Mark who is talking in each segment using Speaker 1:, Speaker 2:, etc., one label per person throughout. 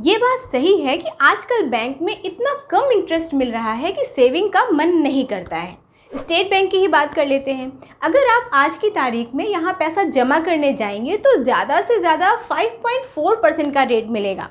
Speaker 1: ये बात सही है कि आजकल बैंक में इतना कम इंटरेस्ट मिल रहा है कि सेविंग का मन नहीं करता है। स्टेट बैंक की ही बात कर लेते हैं। अगर आप आज की तारीख में यहाँ पैसा जमा करने जाएंगे तो ज़्यादा से ज़्यादा 5.4% का रेट मिलेगा।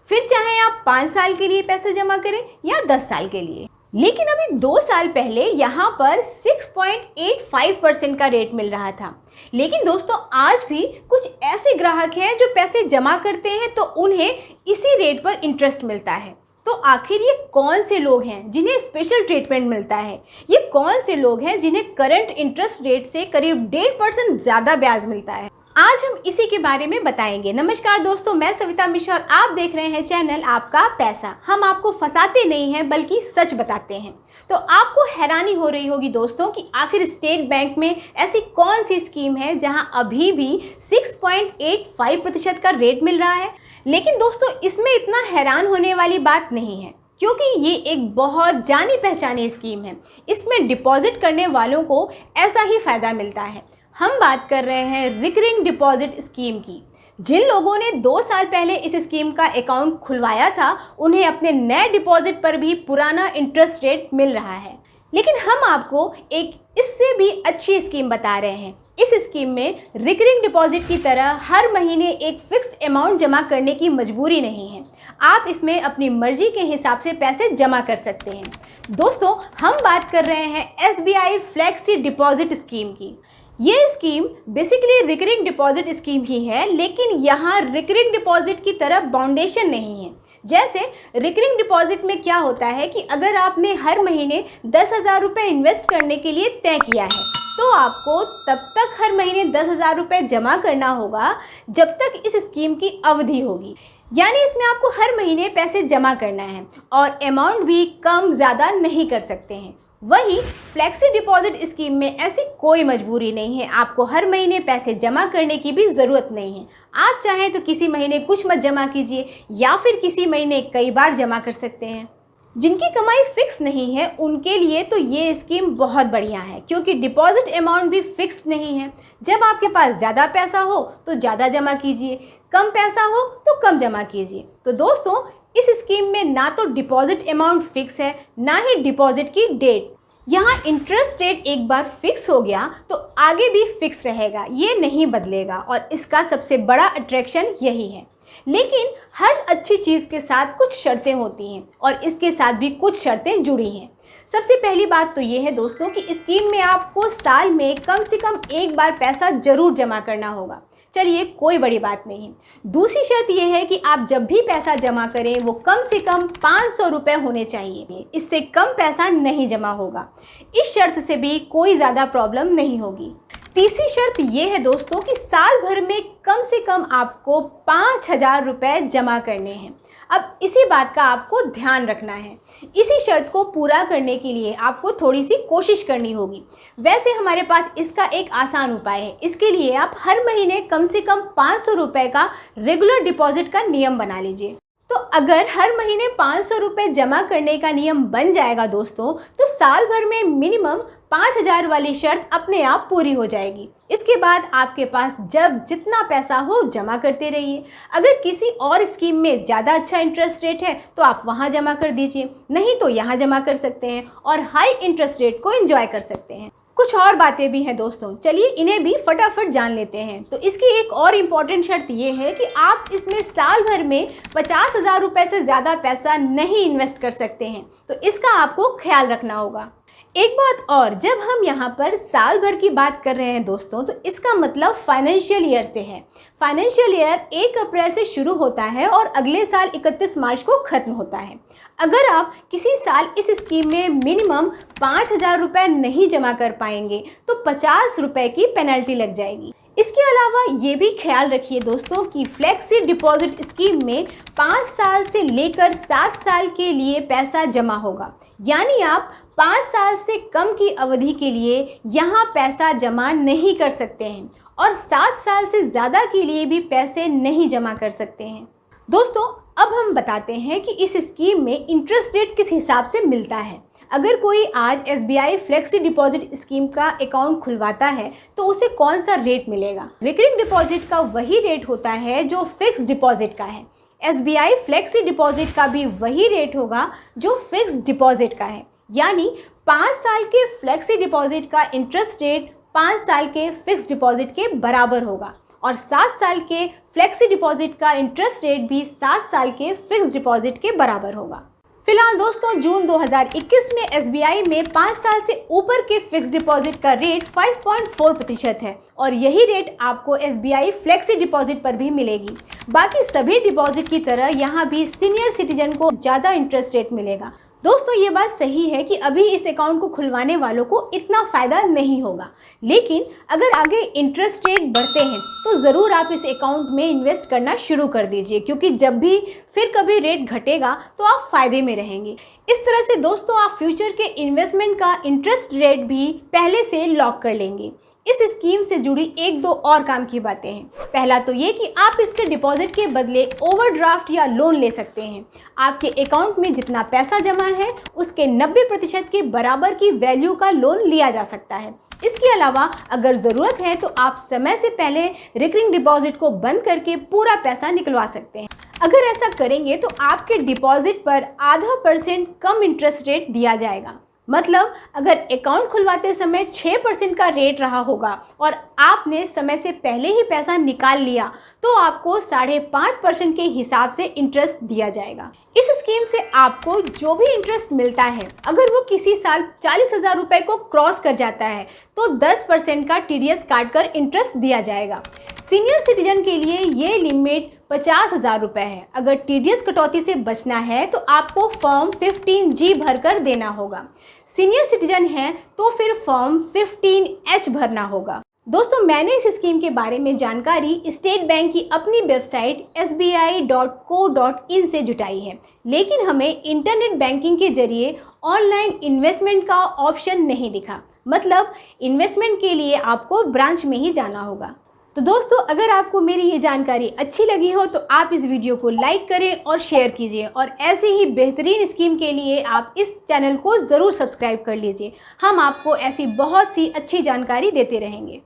Speaker 1: फिर चाहे आप 5 साल के लिए पैसा जमा करें या 10 साल के लिए। लेकिन अभी 2 साल पहले यहाँ पर 6.85% का रेट मिल रहा था। लेकिन दोस्तों आज भी कुछ ऐसे ग्राहक हैं जो पैसे जमा करते हैं तो उन्हें इसी रेट पर इंटरेस्ट मिलता है। तो आखिर ये कौन से लोग हैं जिन्हें स्पेशल ट्रीटमेंट मिलता है? ये कौन से लोग हैं जिन्हें करंट इंटरेस्ट रेट से करीब 1.5% ज़्यादा ब्याज मिलता है? आज हम इसी के बारे में बताएंगे। नमस्कार दोस्तों, मैं सविता मिश्रा और आप देख रहे हैं चैनल आपका पैसा। हम आपको फंसाते नहीं हैं बल्कि सच बताते हैं। तो आपको हैरानी हो रही होगी दोस्तों कि आखिर स्टेट बैंक में ऐसी कौन सी स्कीम है जहां अभी भी 6.85% का रेट मिल रहा है। लेकिन दोस्तों इसमें इतना हैरान होने वाली बात नहीं है, क्योंकि ये एक बहुत जानी पहचानी स्कीम है। इसमें डिपॉजिट करने वालों को ऐसा ही फ़ायदा मिलता है। हम बात कर रहे हैं रिकरिंग डिपॉजिट स्कीम की। जिन लोगों ने 2 साल पहले इस स्कीम का अकाउंट खुलवाया था उन्हें अपने नए डिपॉजिट पर भी पुराना इंटरेस्ट रेट मिल रहा है। लेकिन हम आपको एक इससे भी अच्छी स्कीम बता रहे हैं। इस स्कीम में रिकरिंग डिपॉजिट की तरह हर महीने एक फिक्स्ड अमाउंट जमा करने की मजबूरी नहीं है। आप इसमें अपनी मर्जी के हिसाब से पैसे जमा कर सकते हैं। दोस्तों हम बात कर रहे हैं SBI फ्लेक्सी डिपॉजिट स्कीम की। ये scheme basically recurring deposit scheme ही है, लेकिन यहाँ रिकरिंग डिपॉजिट की तरह बाउंडेशन नहीं है। जैसे रिकरिंग डिपॉजिट में क्या होता है कि अगर आपने हर महीने 10,000 रुपये इन्वेस्ट करने के लिए तय किया है तो आपको तब तक हर महीने 10,000 रुपये जमा करना होगा जब तक इस स्कीम की अवधि होगी। यानी इसमें आपको हर महीने पैसे जमा करना है और अमाउंट भी कम ज़्यादा नहीं कर सकते हैं। वहीं फ्लेक्सी डिपॉजिट स्कीम में ऐसी कोई मजबूरी नहीं है। आपको हर महीने पैसे जमा करने की भी ज़रूरत नहीं है। आप चाहें तो किसी महीने कुछ मत जमा कीजिए या फिर किसी महीने कई बार जमा कर सकते हैं। जिनकी कमाई फिक्स नहीं है उनके लिए तो ये स्कीम बहुत बढ़िया है, क्योंकि डिपॉजिट अमाउंट भी फिक्स नहीं है। जब आपके पास ज़्यादा पैसा हो तो ज़्यादा जमा कीजिए, कम पैसा हो तो कम जमा कीजिए। तो दोस्तों इस स्कीम में ना तो डिपॉजिट अमाउंट फिक्स है ना ही डिपॉजिट की डेट। यहाँ इंटरेस्ट रेट एक बार फिक्स हो गया तो आगे भी फिक्स रहेगा, ये नहीं बदलेगा और इसका सबसे बड़ा अट्रैक्शन यही है। लेकिन हर अच्छी चीज़ के साथ कुछ शर्तें होती हैं और इसके साथ भी कुछ शर्तें जुड़ी हैं। सबसे पहली बात तो ये है दोस्तों कि स्कीम में आपको साल में कम से कम एक बार पैसा ज़रूर जमा करना होगा। चलिए कोई बड़ी बात नहीं। दूसरी शर्त यह है कि आप जब भी पैसा जमा करें वो कम से कम 500 रुपये होने चाहिए। इससे कम पैसा नहीं जमा होगा। इस शर्त से भी कोई ज़्यादा प्रॉब्लम नहीं होगी। तीसरी शर्त यह है दोस्तों कि साल भर में कम से कम आपको 5,000 रुपये जमा करने हैं। अब इसी बात का आपको ध्यान रखना है। इसी शर्त को पूरा करने के लिए आपको थोड़ी सी कोशिश करनी होगी। वैसे हमारे पास इसका एक आसान उपाय है। इसके लिए आप हर महीने कम से कम 500 रुपये का रेगुलर डिपॉजिट का नियम बना लीजिए। तो अगर हर महीने 500 रुपये जमा करने का नियम बन जाएगा दोस्तों तो साल भर में मिनिमम 5,000 वाली शर्त अपने आप पूरी हो जाएगी। इसके बाद आपके पास जब जितना पैसा हो जमा करते रहिए। अगर किसी और स्कीम में ज़्यादा अच्छा इंटरेस्ट रेट है तो आप वहाँ जमा कर दीजिए, नहीं तो यहाँ जमा कर सकते हैं और हाई इंटरेस्ट रेट को एंजॉय कर सकते हैं। कुछ और बातें भी हैं दोस्तों, चलिए इन्हें भी फटाफट जान लेते हैं। तो इसकी एक और इम्पॉर्टेंट शर्त ये है कि आप इसमें साल भर में 50,000 रुपये से ज़्यादा पैसा नहीं इन्वेस्ट कर सकते हैं। तो इसका आपको ख्याल रखना होगा। एक बात और, जब हम यहाँ पर साल भर की बात कर रहे हैं दोस्तों तो इसका मतलब फाइनेंशियल ईयर से है। फाइनेंशियल ईयर 1 अप्रैल से शुरू होता है और अगले साल 31 मार्च को ख़त्म होता है। अगर आप किसी साल इस स्कीम में मिनिमम 5,000 रुपये नहीं जमा कर पाएंगे तो 50 रुपये की पेनल्टी लग जाएगी। इसके अलावा ये भी ख्याल रखिए दोस्तों कि फ्लेक्सी डिपॉजिट स्कीम में 5 साल से लेकर 7 साल के लिए पैसा जमा होगा। यानी आप 5 साल से कम की अवधि के लिए यहाँ पैसा जमा नहीं कर सकते हैं और 7 साल से ज़्यादा के लिए भी पैसे नहीं जमा कर सकते हैं। दोस्तों अब हम बताते हैं कि इस स्कीम में इंटरेस्ट रेट किस हिसाब से मिलता है। अगर कोई आज SBI फ्लेक्सी डिपॉजिट स्कीम का अकाउंट खुलवाता है तो उसे कौन सा रेट मिलेगा? रिकरिंग डिपॉजिट का वही रेट होता है जो फिक्स डिपॉजिट का है। SBI फ्लेक्सी डिपॉजिट का भी वही रेट होगा जो फिक्स्ड डिपॉजिट का है, यानी 5 साल के फ्लेक्सी डिपॉजिट का इंटरेस्ट रेट 5 साल के फिक्स्ड डिपॉजिट के बराबर होगा और 7 साल के फ्लेक्सी डिपॉजिट का इंटरेस्ट रेट भी 7 साल के फिक्स्ड डिपॉजिट के बराबर होगा। फिलहाल दोस्तों जून 2021 में SBI में 5 साल से ऊपर के फिक्स्ड डिपॉजिट का रेट 5.4% है और यही रेट आपको SBI फ्लेक्सी डिपॉजिट पर भी मिलेगी। बाकी सभी डिपॉजिट की तरह यहाँ भी सीनियर सिटीजन को ज़्यादा इंटरेस्ट रेट मिलेगा। दोस्तों ये बात सही है कि अभी इस अकाउंट को खुलवाने वालों को इतना फ़ायदा नहीं होगा, लेकिन अगर आगे इंटरेस्ट रेट बढ़ते हैं तो ज़रूर आप इस अकाउंट में इन्वेस्ट करना शुरू कर दीजिए, क्योंकि जब भी फिर कभी रेट घटेगा तो आप फ़ायदे में रहेंगे। इस तरह से दोस्तों आप फ्यूचर के इन्वेस्टमेंट का इंटरेस्ट रेट भी पहले से लॉक कर लेंगे। इस स्कीम से जुड़ी 1-2 और काम की बातें हैं। पहला तो ये कि आप इसके डिपॉजिट के बदले ओवरड्राफ्ट या लोन ले सकते हैं। आपके अकाउंट में जितना पैसा जमा है उसके 90% के बराबर की वैल्यू का लोन लिया जा सकता है। इसके अलावा अगर ज़रूरत है तो आप समय से पहले रिकरिंग डिपॉजिट को बंद करके पूरा पैसा निकलवा सकते हैं। अगर ऐसा करेंगे तो आपके डिपॉजिट पर 0.5% कम इंटरेस्ट रेट दिया जाएगा। मतलब अगर अकाउंट खुलवाते समय 6% का रेट रहा होगा और आपने समय से पहले ही पैसा निकाल लिया तो आपको 5.5% के हिसाब से इंटरेस्ट दिया जाएगा। इस स्कीम से आपको जो भी इंटरेस्ट मिलता है, अगर वो किसी साल 40,000 रुपये को क्रॉस कर जाता है तो 10% का TDS काट कर इंटरेस्ट दिया जाएगा। सीनियर सिटीजन के लिए ये लिमिट 50,000 रुपये है। अगर TDS कटौती से बचना है तो आपको फॉर्म 15G भरकर देना होगा। सीनियर सिटीजन हैं तो फिर फॉर्म 15H भरना होगा। दोस्तों मैंने इस स्कीम के बारे में जानकारी स्टेट बैंक की अपनी वेबसाइट sbi.co.in से जुटाई है, लेकिन हमें इंटरनेट बैंकिंग के जरिए ऑनलाइन इन्वेस्टमेंट का ऑप्शन नहीं दिखा। मतलब इन्वेस्टमेंट के लिए आपको ब्रांच में ही जाना होगा। तो दोस्तों अगर आपको मेरी ये जानकारी अच्छी लगी हो तो आप इस वीडियो को लाइक करें और शेयर कीजिए, और ऐसे ही बेहतरीन स्कीम के लिए आप इस चैनल को ज़रूर सब्सक्राइब कर लीजिए। हम आपको ऐसी बहुत सी अच्छी जानकारी देते रहेंगे।